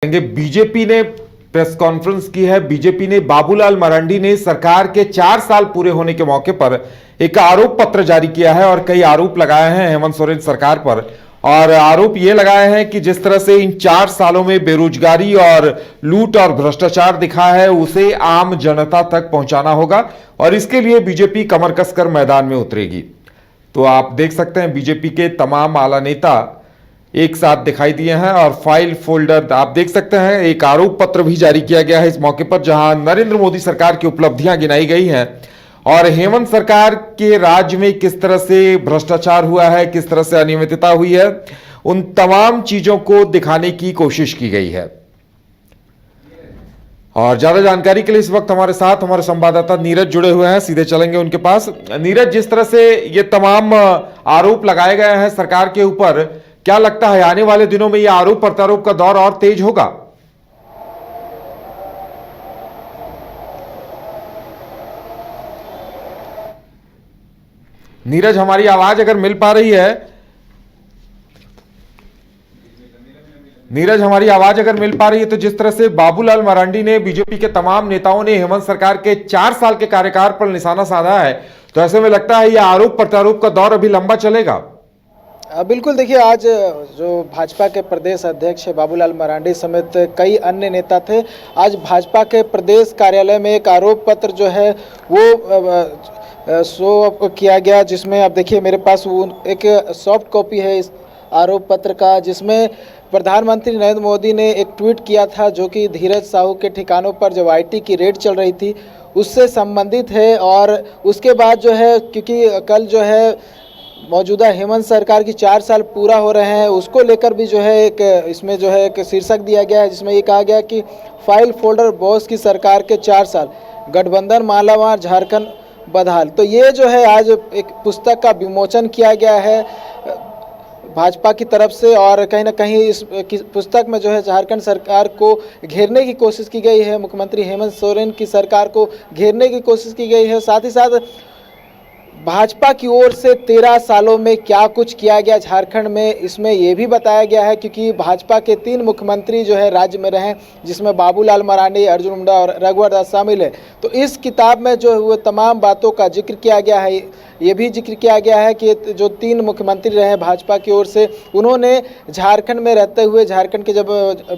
BJP ने press conference की है। बीजेपी ने बाबूलाल मरांडी ने सरकार के 4 साल पूरे होने के मौके पर एक आरोप पत्र जारी किया है और कई आरोप लगाए हैं हेमंत सोरेन सरकार पर। और आरोप ये लगाए हैं कि जिस तरह से इन 4 सालों में बेरोजगारी और लूट और भ्रष्टाचार दिखा है उसे आम जनता तक पहुंचाना होगा और इसके लिए बीजेपी कमर कसकर मैदान में उतरेगी। तो आप देख सकते हैं बीजेपी के तमाम आला नेता एक साथ दिखाई दिए हैं और फाइल फोल्डर आप देख सकते हैं। एक आरोप पत्र भी जारी किया गया है इस मौके पर, जहां नरेंद्र मोदी सरकार की उपलब्धियां गिनाई गई हैं और हेमंत सरकार के राज्य में किस तरह से भ्रष्टाचार हुआ है, किस तरह से अनियमितता हुई है, उन तमाम चीजों को दिखाने की कोशिश की गई है। और ज्यादा जानकारी के लिए इस वक्त हमारे साथ हमारे संवाददाता नीरज जुड़े हुए हैं, सीधे चलेंगे उनके पास। नीरज, जिस तरह से ये तमाम आरोप लगाए गए हैं सरकार के ऊपर, क्या लगता है आने वाले दिनों में यह आरोप प्रत्यारोप का दौर और तेज होगा? नीरज, हमारी आवाज अगर मिल पा रही है, नीरज हमारी आवाज अगर मिल पा रही है तो जिस तरह से बाबूलाल मरांडी ने, बीजेपी के तमाम नेताओं ने हेमंत सरकार के 4 साल के कार्यकाल पर निशाना साधा है, तो ऐसे में लगता है यह आरोप प्रत्यारोप का दौर अभी लंबा चलेगा। बिल्कुल, देखिए आज जो भाजपा के प्रदेश अध्यक्ष बाबूलाल मरांडी समेत कई अन्य नेता थे, आज भाजपा के प्रदेश कार्यालय में एक आरोप पत्र जो है वो शो किया गया, जिसमें आप देखिए मेरे पास वो एक सॉफ्ट कॉपी है इस आरोप पत्र का, जिसमें प्रधानमंत्री नरेंद्र मोदी ने एक ट्वीट किया था जो कि धीरज साहू के ठिकानों पर जब आईटी की रेड चल रही थी उससे संबंधित है। और उसके बाद जो है, क्योंकि कल जो है मौजूदा हेमंत सरकार की 4 साल पूरा हो रहे हैं, उसको लेकर भी जो है एक इसमें जो है एक शीर्षक दिया गया है, जिसमें ये कहा गया कि फाइल फोल्डर बोस की सरकार के 4 साल, गठबंधन मालामाल, झारखंड बदहाल। तो ये जो है आज एक पुस्तक का विमोचन किया गया है भाजपा की तरफ से और कहीं ना कहीं इस पुस्तक में जो है झारखंड सरकार को घेरने की कोशिश की गई है, मुख्यमंत्री हेमंत सोरेन की सरकार को घेरने की कोशिश की गई है। साथ ही साथ भाजपा की ओर से 13 सालों में क्या कुछ किया गया झारखंड में, इसमें यह भी बताया गया है, क्योंकि भाजपा के 3 मुख्यमंत्री जो है राज्य में रहे, जिसमें बाबूलाल मरांडी, अर्जुन मुंडा और रघुवर दास शामिल है। तो इस किताब में जो है वो तमाम बातों का जिक्र किया गया है। ये भी जिक्र किया गया है कि जो 3 मुख्यमंत्री रहे भाजपा की ओर से, उन्होंने झारखंड में रहते हुए, झारखंड की जब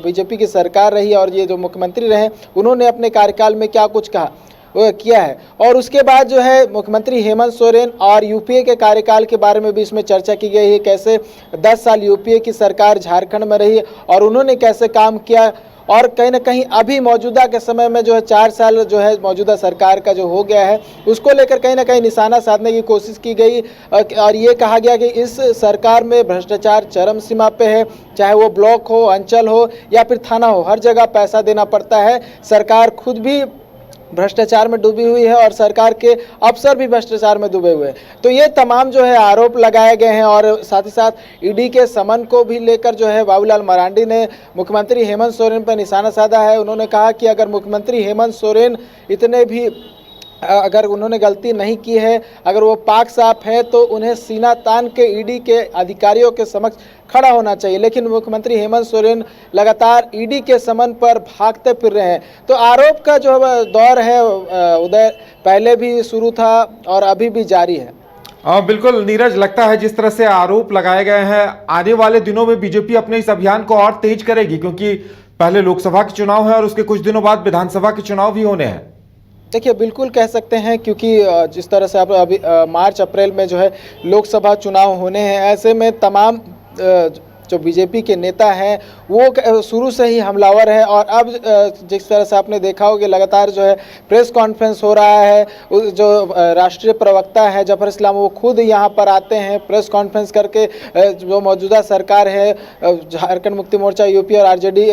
बीजेपी की सरकार रही और ये जो मुख्यमंत्री रहे, उन्होंने अपने कार्यकाल में क्या कुछ कहा वो किया है। और उसके बाद जो है मुख्यमंत्री हेमंत सोरेन और यूपीए के कार्यकाल के बारे में भी इसमें चर्चा की गई है, कैसे 10 साल यूपीए की सरकार झारखंड में रही और उन्होंने कैसे काम किया। और कहीं ना कहीं अभी मौजूदा के समय में जो है 4 साल जो है मौजूदा सरकार का जो हो गया है, उसको लेकर कहीं ना कहीं निशाना साधने की कोशिश की गई और ये कहा गया कि इस सरकार में भ्रष्टाचार चरम सीमा पे है, चाहे वो ब्लॉक हो, अंचल हो या फिर थाना हो, हर जगह पैसा देना पड़ता है। सरकार खुद भी भ्रष्टाचार में डूबी हुई है और सरकार के अफसर भी भ्रष्टाचार में डूबे हुए हैं। तो ये तमाम जो है आरोप लगाए गए हैं और साथ ही साथ ईडी के समन को भी लेकर जो है बाबूलाल मरांडी ने मुख्यमंत्री हेमंत सोरेन पर निशाना साधा है। उन्होंने कहा कि अगर मुख्यमंत्री हेमंत सोरेन इतने भी अगर उन्होंने गलती नहीं की है, अगर वो पाक साफ है, तो उन्हें सीना तान के ईडी के अधिकारियों के समक्ष खड़ा होना चाहिए। लेकिन मुख्यमंत्री हेमंत सोरेन लगातार ईडी के समन पर भागते फिर रहे हैं। तो आरोप का जो दौर है उदय पहले भी शुरू था और अभी भी जारी है। बिल्कुल नीरज, लगता है जिस तरह से आरोप लगाए गए हैं, आने वाले दिनों में बीजेपी अपने इस अभियान को और तेज करेगी, क्योंकि पहले लोकसभा के चुनाव है और उसके कुछ दिनों बाद विधानसभा के चुनाव भी होने हैं। देखिए बिल्कुल कह सकते हैं, क्योंकि जिस तरह से आप अभी मार्च अप्रैल में जो है लोकसभा चुनाव होने हैं, ऐसे में तमाम जो बीजेपी के नेता हैं वो शुरू से ही हमलावर है। और अब जिस तरह से आपने देखा हो कि लगातार जो है प्रेस कॉन्फ्रेंस हो रहा है, जो राष्ट्रीय प्रवक्ता है जफर इस्लाम, वो खुद यहाँ पर आते हैं प्रेस कॉन्फ्रेंस करके जो मौजूदा सरकार है झारखंड मुक्ति मोर्चा, यूपी और आरजेडी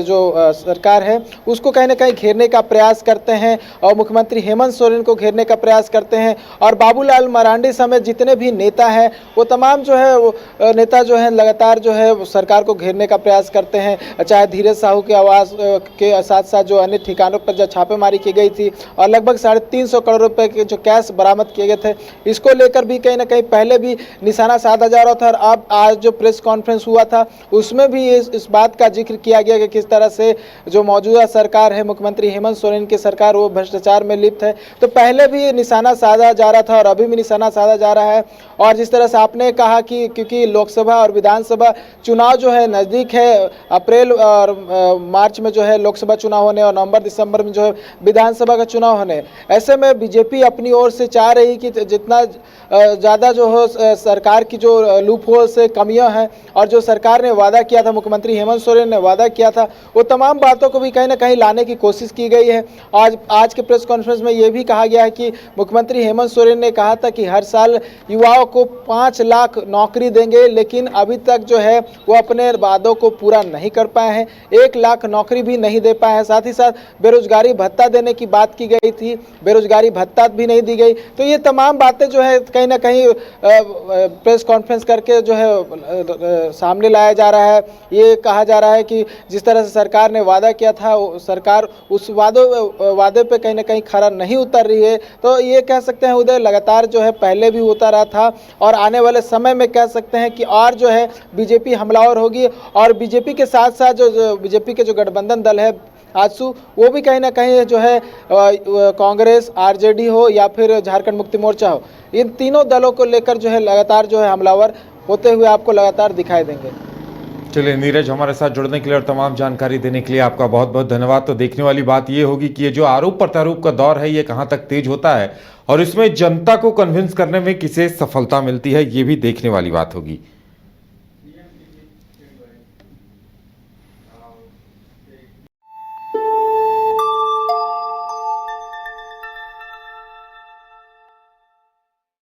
जो सरकार है, उसको कहीं ना कहीं घेरने का प्रयास करते हैं और मुख्यमंत्री हेमंत सोरेन को घेरने का प्रयास करते हैं। और बाबूलाल मरांडी समेत जितने भी नेता हैं वो तमाम जो है नेता जो है लगातार जो है वो सरकार को घेरने का प्रयास करते हैं। चाहे धीरज साहू के आवास के साथ साथ जो अन्य ठिकानों पर जो छापेमारी की गई थी और लगभग 350 करोड़ रुपए के जो कैश बरामद किए गए थे, इसको लेकर भी कहीं ना कहीं पहले भी निशाना साधा जा रहा था। और अब आज जो प्रेस कॉन्फ्रेंस हुआ था उसमें भी इस बात का जिक्र किया गया कि किस तरह से जो मौजूदा सरकार है, मुख्यमंत्री हेमंत सोरेन की सरकार, वो भ्रष्टाचार में लिप्त है। तो पहले भी निशाना साधा जा रहा था और अभी भी निशाना साधा जा रहा है। और जिस तरह से आपने कहा कि क्योंकि लोकसभा और विधानसभा चुनाव जो है नज़दीक है, अप्रैल और मार्च में जो है लोकसभा चुनाव होने और नवंबर दिसंबर में जो है विधानसभा का चुनाव होने, ऐसे में बीजेपी अपनी ओर से चाह रही कि जितना ज़्यादा जो हो सरकार की जो लूप होल से कमियां हैं और जो सरकार ने वादा किया था, मुख्यमंत्री हेमंत सोरेन ने वादा किया था, वो तमाम बातों को भी कहीं ना कहीं लाने की कोशिश की गई है। आज के प्रेस कॉन्फ्रेंस में ये भी कहा गया है कि मुख्यमंत्री हेमंत सोरेन ने कहा था कि हर साल युवाओं को 5 लाख नौकरी देंगे, लेकिन अभी तक जो है वो अपने वादों को पूरा नहीं कर पाए हैं। 1 लाख नौकरी भी नहीं दे पाए हैं। साथ ही साथ बेरोजगारी भत्ता देने की बात की गई थी, बेरोजगारी भत्ता भी नहीं दी गई। तो ये तमाम बातें जो है कहीं ना कहीं प्रेस कॉन्फ्रेंस करके जो है सामने लाया जा रहा है। ये कहा जा रहा है कि जिस तरह से सरकार ने वादा किया था, सरकार उस वादे पे कहीं ना कहीं खरा नहीं उतर रही है। तो ये कह सकते हैं उदय, लगातार जो है पहले भी उतरा था और आने वाले समय में कह सकते हैं कि और जो है बीजेपी हमलावर होगी। और बीजेपी के साथ साथ जो बीजेपी के जो गठबंधन दल है आजसू, वो भी कहीं ना कहीं जो है कांग्रेस, आरजेडी हो या फिर झारखंड मुक्ति मोर्चा हो, इन तीनों दलों को लेकर जो है लगातार जो है हमलावर होते हुए आपको लगातार दिखाई देंगे। चलिए नीरज, हमारे साथ जुड़ने के लिए और तमाम जानकारी देने के लिए आपका बहुत बहुत धन्यवाद। तो देखने वाली बात ये होगी कि ये जो आरोप प्रत्यारोप का दौर है ये कहां तक तेज होता है और इसमें जनता को कन्विंस करने में किसे सफलता मिलती है, ये भी देखने वाली बात होगी।